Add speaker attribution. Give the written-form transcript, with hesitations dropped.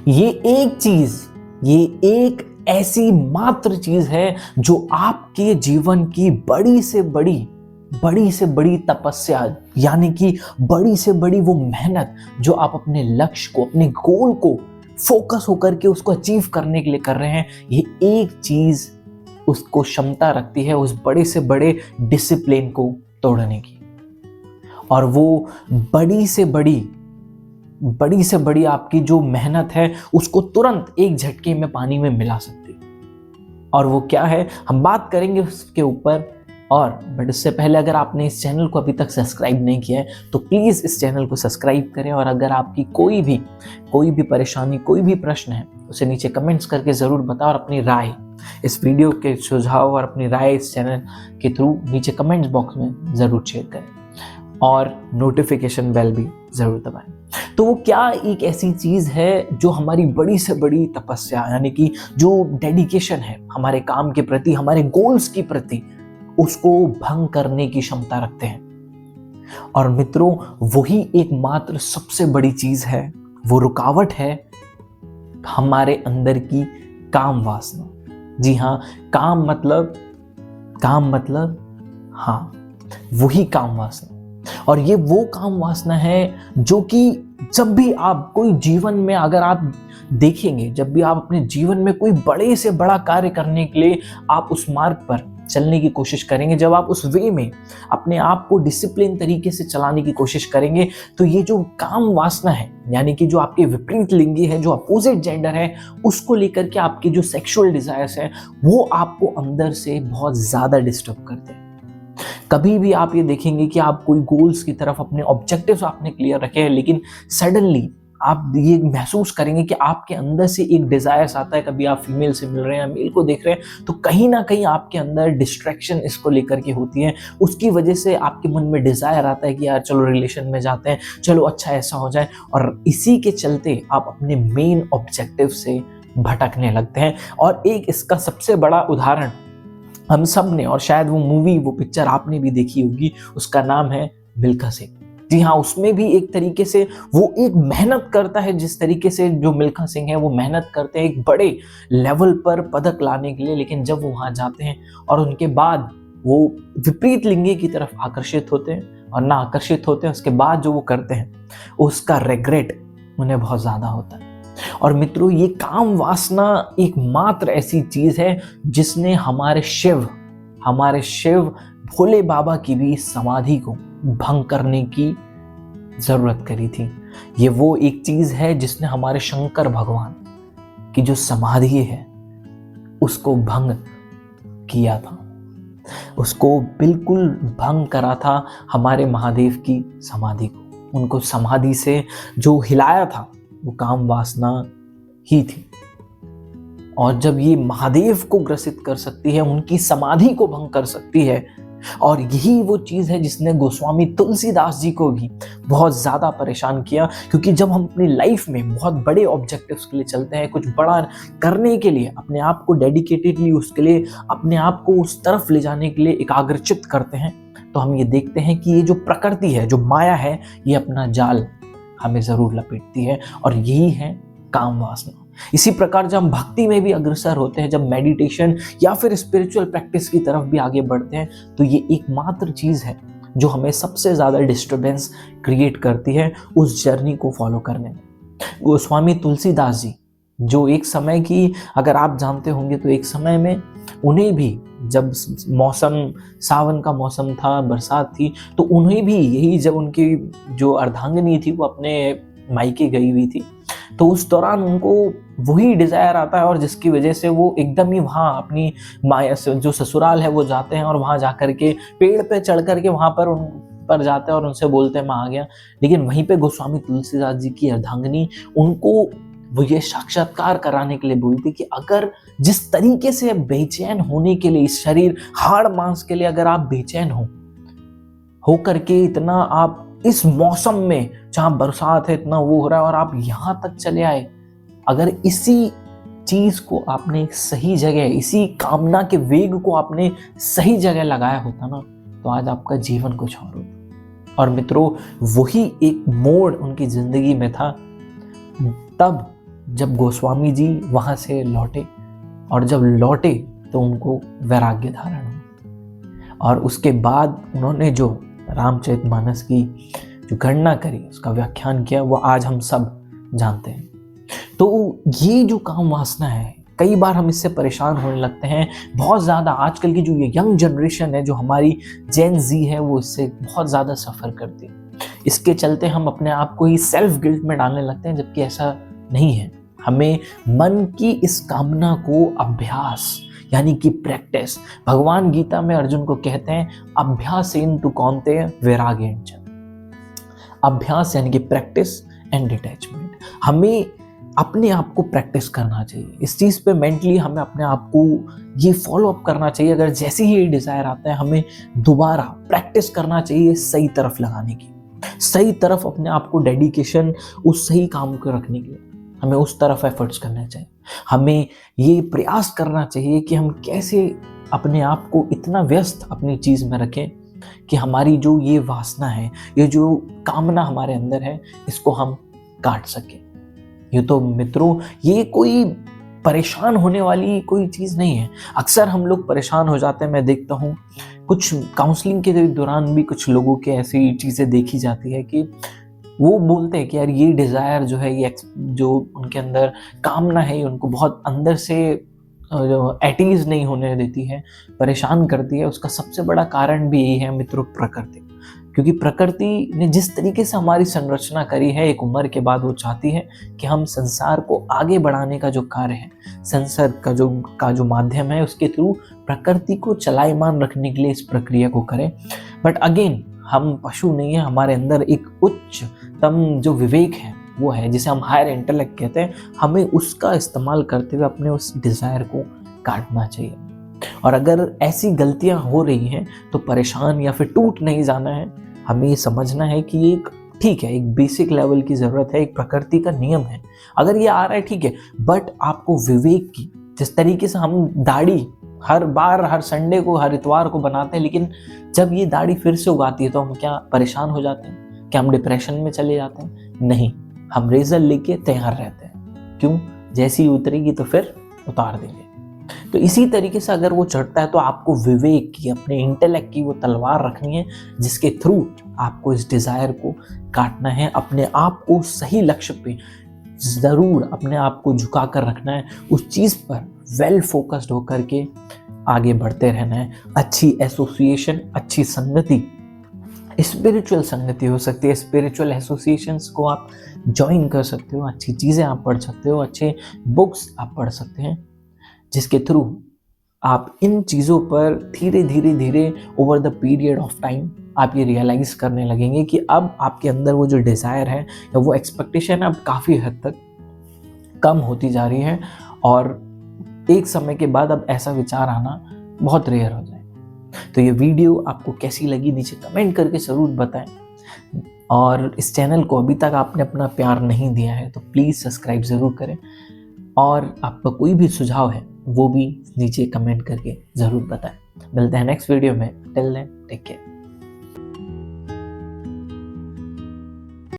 Speaker 1: ये एक चीज, ये एक ऐसी मात्र चीज है जो आपके जीवन की बड़ी से बड़ी तपस्या, यानी कि बड़ी से बड़ी वो मेहनत जो आप अपने लक्ष्य को, अपने गोल को फोकस होकर के उसको अचीव करने के लिए कर रहे हैं, ये एक चीज उसको क्षमता रखती है उस बड़े से बड़े डिसिप्लिन को तोड़ने की। और वो बड़ी से बड़ी आपकी जो मेहनत है उसको तुरंत एक झटके में पानी में मिला सकती है। और वो क्या है, हम बात करेंगे उसके ऊपर। और बट इससे पहले अगर आपने इस चैनल को अभी तक सब्सक्राइब नहीं किया है तो प्लीज़ इस चैनल को सब्सक्राइब करें। और अगर आपकी कोई भी परेशानी, कोई भी प्रश्न है, उसे नीचे कमेंट्स करके ज़रूर बताओ। और अपनी राय, इस वीडियो के सुझाव और अपनी राय इस चैनल के थ्रू नीचे कमेंट्स बॉक्स में ज़रूर शेयर करें। और नोटिफिकेशन बेल भी ज़रूर दबाएं। तो वो क्या एक ऐसी चीज़ है जो हमारी बड़ी से बड़ी तपस्या, यानी कि जो डेडिकेशन है हमारे काम के प्रति, हमारे गोल्स के प्रति, उसको भंग करने की क्षमता रखते हैं। और मित्रों, वही एकमात्र सबसे बड़ी चीज है, वो रुकावट है हमारे अंदर की काम वासना। जी हाँ, काम मतलब हाँ, वही काम वासना। और ये वो काम वासना है जो कि जब भी आप कोई जीवन में, अगर आप देखेंगे, जब भी आप अपने जीवन में कोई बड़े से बड़ा कार्य करने के लिए आप उस मार्ग पर चलने की कोशिश करेंगे, जब आप उस वे में अपने आप को डिसिप्लिन तरीके से चलाने की कोशिश करेंगे, तो ये जो काम वासना है, यानी कि जो आपके विपरीत लिंगी है, जो अपोजिट जेंडर है, उसको लेकर के आपकी जो सेक्सुअल डिजायर्स है, वो आपको अंदर से बहुत ज्यादा डिस्टर्ब करते हैं। कभी भी आप ये देखेंगे कि आप कोई गोल्स की तरफ, अपने ऑब्जेक्टिव्स आपने क्लियर रखे हैं, लेकिन सडनली आप ये महसूस करेंगे कि आपके अंदर से एक डिजायर्स आता है। कभी आप फीमेल से मिल रहे हैं, मेल को देख रहे हैं, तो कहीं ना कहीं आपके अंदर डिस्ट्रैक्शन इसको लेकर के होती है। उसकी वजह से आपके मन में डिजायर आता है कि यार चलो रिलेशन में जाते हैं, चलो अच्छा ऐसा हो जाए। और इसी के चलते आप अपने मेन ऑब्जेक्टिव से भटकने लगते हैं। और एक इसका सबसे बड़ा उदाहरण हम सब ने, और शायद वो पिक्चर आपने भी देखी होगी, उसका नाम है मिल्खा सिंह। जी हाँ, उसमें भी एक तरीके से वो एक मेहनत करता है, जिस तरीके से जो मिल्खा सिंह है वो मेहनत करते हैं एक बड़े लेवल पर पदक लाने के लिए। लेकिन जब वो वहां जाते हैं और उनके बाद वो विपरीत लिंगी की तरफ आकर्षित होते हैं और ना आकर्षित होते हैं, उसके बाद जो वो करते हैं उसका रिग्रेट उन्हें बहुत ज्यादा होता है। और मित्रों, ये काम वासना एकमात्र ऐसी चीज है जिसने हमारे शिव भोले बाबा की भी समाधि को भंग करने की जरूरत करी थी। ये वो एक चीज है जिसने हमारे शंकर भगवान की जो समाधि है उसको भंग किया था, उसको बिल्कुल भंग करा था हमारे महादेव की समाधि को। उनको समाधि से जो हिलाया था वो काम वासना ही थी। और जब ये महादेव को ग्रसित कर सकती है, उनकी समाधि को भंग कर सकती है, और यही वो चीज है जिसने गोस्वामी तुलसीदास जी को भी बहुत ज्यादा परेशान किया। क्योंकि जब हम अपनी लाइफ में बहुत बड़े ऑब्जेक्टिव्स के लिए चलते हैं, कुछ बड़ा करने के लिए अपने आप को डेडिकेटेडली, उसके लिए अपने आप को उस तरफ ले जाने के लिए एकाग्रचित करते हैं, तो हम ये देखते हैं कि ये जो प्रकृति है, जो माया है, ये अपना जाल हमें जरूर लपेटती है। और यही है काम वासना। इसी प्रकार जब हम भक्ति में भी अग्रसर होते हैं, जब मेडिटेशन या फिर स्पिरिचुअल प्रैक्टिस की तरफ भी आगे बढ़ते हैं, तो ये एकमात्र चीज है जो हमें सबसे ज्यादा डिस्टर्बेंस क्रिएट करती है उस जर्नी को फॉलो करने में। गोस्वामी तुलसीदास जी, जो एक समय की, अगर आप जानते होंगे तो एक समय में उन्हें भी, जब मौसम सावन का मौसम था, बरसात थी, तो उन्हें भी यही, जब उनकी जो अर्धांगिनी थी वो अपने मायके गई हुई थी, तो उस दौरान उनको वही डिजायर आता है, और जिसकी वजह से वो एकदम ही वहाँ अपनी माया से, जो ससुराल है, वो जाते हैं और वहाँ जाकर के पेड़ पे चढ़ करके वहाँ पर उन पर जाते हैं और उनसे बोलते हैं मैं आ गया। लेकिन वहीं पे गोस्वामी तुलसीदास जी की अर्धांगिनी उनको वो ये साक्षात्कार कराने के लिए बोलती कि अगर जिस तरीके से बेचैन होने के लिए, इस शरीर हाड़ मांस के लिए अगर आप बेचैन हो करके इतना आप इस मौसम में, जहां बरसात है, इतना वो हो रहा है, और आप यहां तक चले आए, अगर इसी चीज को आपने एक सही जगह, इसी कामना के वेग को आपने सही जगह लगाया होता ना, तो आज आपका जीवन कुछ और होता। और मित्रों, वही एक मोड़ उनकी जिंदगी में था तब जब गोस्वामी जी वहाँ से लौटे और जब लौटे तो उनको वैराग्य धारण हुआ और उसके बाद उन्होंने जो रामचरितमानस की जो गणना करी, उसका व्याख्यान किया, वो आज हम सब जानते हैं। तो ये जो काम वासना है, कई बार हम इससे परेशान होने लगते हैं बहुत ज़्यादा। आजकल की जो ये यंग जनरेशन है, जो हमारी जेन जी है, वो इससे बहुत ज़्यादा सफ़र करती है। इसके चलते हम अपने आप को ही सेल्फ गिल्ट में डालने लगते हैं, जबकि ऐसा नहीं है। हमें मन की इस कामना को अभ्यास यानी कि प्रैक्टिस, भगवान गीता में अर्जुन को कहते हैं अभ्यासेन तु कौन्तेय वैराग्येन च। अभ्यास यानी कि प्रैक्टिस एंड डिटैचमेंट। हमें अपने आप को प्रैक्टिस करना चाहिए इस चीज़ पे। मेंटली हमें अपने आप को ये फॉलो अप करना चाहिए। अगर जैसे ही ये डिज़ायर आता है, हमें दोबारा प्रैक्टिस करना चाहिए सही तरफ लगाने की, सही तरफ अपने आप को डेडिकेशन उस सही काम को रखने के लिए हमें उस तरफ एफर्ट्स करने चाहिए। हमें ये प्रयास करना चाहिए कि हम कैसे अपने आप को इतना व्यस्त अपनी चीज़ में रखें कि हमारी जो ये वासना है, ये जो कामना हमारे अंदर है, इसको हम काट सकें। ये तो मित्रों, ये कोई परेशान होने वाली कोई चीज़ नहीं है। अक्सर हम लोग परेशान हो जाते हैं। मैं देखता हूँ कुछ काउंसलिंग के दौरान भी कुछ लोगों के ऐसी चीज़ें देखी जाती है कि वो बोलते हैं कि यार ये डिज़ायर जो है, ये जो उनके अंदर कामना है, ये उनको बहुत अंदर से एटीज नहीं होने देती है, परेशान करती है। उसका सबसे बड़ा कारण भी यही है मित्रों, प्रकृति। क्योंकि प्रकृति ने जिस तरीके से हमारी संरचना करी है, एक उम्र के बाद वो चाहती है कि हम संसार को आगे बढ़ाने का जो कार्य है, संसार का जो माध्यम है, उसके थ्रू प्रकृति को चलायमान रखने के लिए इस प्रक्रिया को करें। बट अगेन, हम पशु नहीं है। हमारे अंदर एक उच्चतम जो विवेक है वो है, जिसे हम हायर इंटेलेक्ट कहते हैं। हमें उसका इस्तेमाल करते हुए अपने उस डिज़ायर को काटना चाहिए। और अगर ऐसी गलतियां हो रही हैं तो परेशान या फिर टूट नहीं जाना है। हमें ये समझना है कि एक ठीक है, एक बेसिक लेवल की ज़रूरत है, एक प्रकृति का नियम है। अगर ये आ रहा है ठीक है, बट आपको विवेक की, जिस तरीके से हम दाढ़ी हर बार हर संडे को, हर इतवार को बनाते हैं, लेकिन जब ये दाढ़ी फिर से उगाती है तो हम क्या परेशान हो जाते हैं? क्या हम डिप्रेशन में चले जाते हैं? नहीं, हम रेजर लेके तैयार रहते हैं। क्यों? जैसी उतरेगी तो फिर उतार देंगे। तो इसी तरीके से अगर वो चढ़ता है तो आपको विवेक की, अपने इंटेलेक्ट की वो तलवार रखनी है, जिसके थ्रू आपको इस डिज़ायर को काटना है। अपने आप को सही लक्ष्य पे ज़रूर अपने आप को झुका कर रखना है, उस चीज़ पर वेल फोकस्ड होकर के आगे बढ़ते रहना है। अच्छी एसोसिएशन, अच्छी संगति, स्पिरिचुअल संगति हो सकती है। स्पिरिचुअल एसोसिएशंस को आप ज्वाइन कर सकते हो, अच्छी चीज़ें आप पढ़ सकते हो, अच्छे बुक्स आप पढ़ सकते हैं, जिसके थ्रू आप इन चीज़ों पर धीरे धीरे over the period of time आप ये रियलाइज़ करने लगेंगे कि अब आपके अंदर वो जो डिज़ायर है या वो एक्सपेक्टेशन है, अब काफ़ी हद तक कम होती जा रही है। और एक समय के बाद अब ऐसा विचार आना बहुत रेयर हो जाए। तो ये वीडियो आपको कैसी लगी नीचे कमेंट करके ज़रूर बताएं। और इस चैनल को अभी तक आपने अपना प्यार नहीं दिया है तो प्लीज़ सब्सक्राइब ज़रूर करें। और आपका कोई भी सुझाव है वो भी नीचे कमेंट करके ज़रूर बताएं। मिलते हैं नेक्स्ट वीडियो में। Till then take care.